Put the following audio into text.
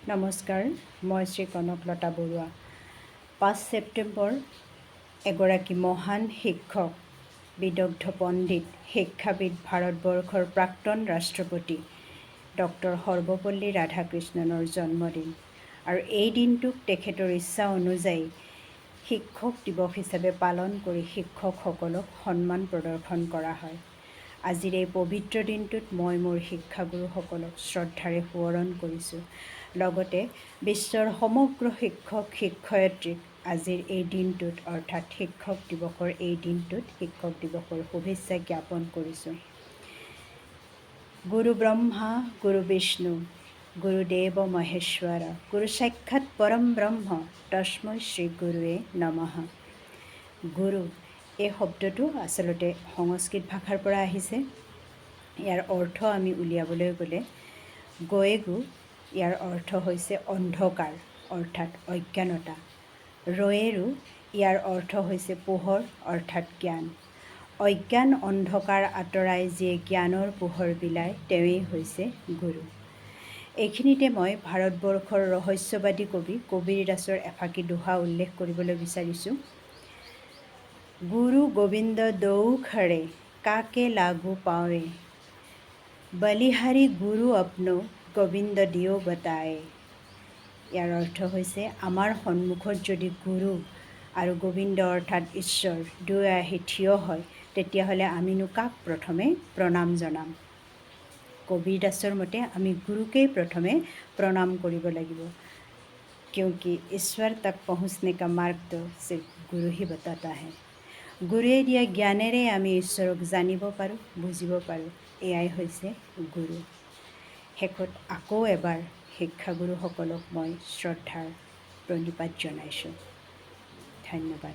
নমস্কাৰ, মই শ্ৰী কনকলতা বৰুৱা। 5 ছেপ্টেম্বৰ এগৰাকী মহান শিক্ষক, বিদগ্ধ পণ্ডিত, শিক্ষাবিদ, ভাৰতবৰ্ষৰ প্ৰাক্তন ৰাষ্ট্ৰপতি ডক্টৰ সৰ্বপল্লী ৰাধাকৃষ্ণণৰ জন্মদিন। আৰু এই দিনটোক তেখেতৰ ইচ্ছা অনুযায়ী শিক্ষক দিৱস হিচাপে পালন কৰি শিক্ষকসকলক সন্মান প্ৰদৰ্শন কৰা হয়। আজিৰ এই পবিত্ৰ দিনটোত মই মোৰ শিক্ষাগুৰুসকলক শ্ৰদ্ধাৰে সোঁৱৰণ কৰিছোঁ। লগতে বিশ্বৰ সমগ্ৰ শিক্ষক শিক্ষয়িত্ৰীক আজিৰ এই দিনটোত অৰ্থাৎ শিক্ষক দিৱসৰ এই দিনটোত শিক্ষক দিৱসৰ শুভেচ্ছা জ্ঞাপন কৰিছোঁ। গুৰু ব্ৰহ্মা গুৰু বিষ্ণু গুৰুদেৱ মহেশ্বৰ গুৰু সাক্ষাৎ পৰম ব্ৰহ্ম তস্मै শ্ৰী গুৰুৱে নমঃ। গুৰু এই শব্দটো আচলতে সংস্কৃত ভাষাৰ পৰা আহিছে। ইয়াৰ অৰ্থ আমি উলিয়াবলৈ গ'লে গয়েগু ইয়াৰ অৰ্থ হৈছে অন্ধকাৰ অৰ্থাৎ অজ্ঞানতা। ৰয়েৰু ইয়াৰ অৰ্থ হৈছে পোহৰ অৰ্থাৎ জ্ঞান। অজ্ঞান অন্ধকাৰ আঁতৰাই যিয়ে জ্ঞানৰ পোহৰ বিলায় তেওঁৱেই হৈছে গুৰু। এইখিনিতে মই ভাৰতবৰ্ষৰ ৰহস্যবাদী কবি কবীৰ দাসৰ এফাকি দোহা উল্লেখ কৰিবলৈ বিচাৰিছোঁ। গুৰু গোবিন্দ দৌ খড়ে কাকে লাগু পাৱে, বলিহাৰী গুৰু আপনো গোবিন্দ দিও বতায়ে। ইয়াৰ অৰ্থ হৈছে আমাৰ সন্মুখত যদি গুৰু আৰু গোবিন্দ অৰ্থাৎ ঈশ্বৰ দুয়ো আহি থিয় হয়, তেতিয়াহ'লে আমিনো কাক প্ৰথমে প্ৰণাম জনাম। কবীৰ দাসৰ মতে আমি গুৰুকেই প্ৰথমে প্ৰণাম কৰিব লাগিব। क्योंकि ईश्वर तक पहुँचने का मार्ग तो सिर्फ गुरु ही बताता है। গুৰুৱে দিয়া জ্ঞানেৰে আমি ঈশ্বৰক জানিব পাৰোঁ, বুজিব পাৰোঁ। এয়াই হৈছে গুৰু। শেষত আকৌ এবাৰ শিক্ষাগুৰুসকলক মই শ্ৰদ্ধাৰ প্ৰণিপাত জনাইছোঁ। ধন্যবাদ।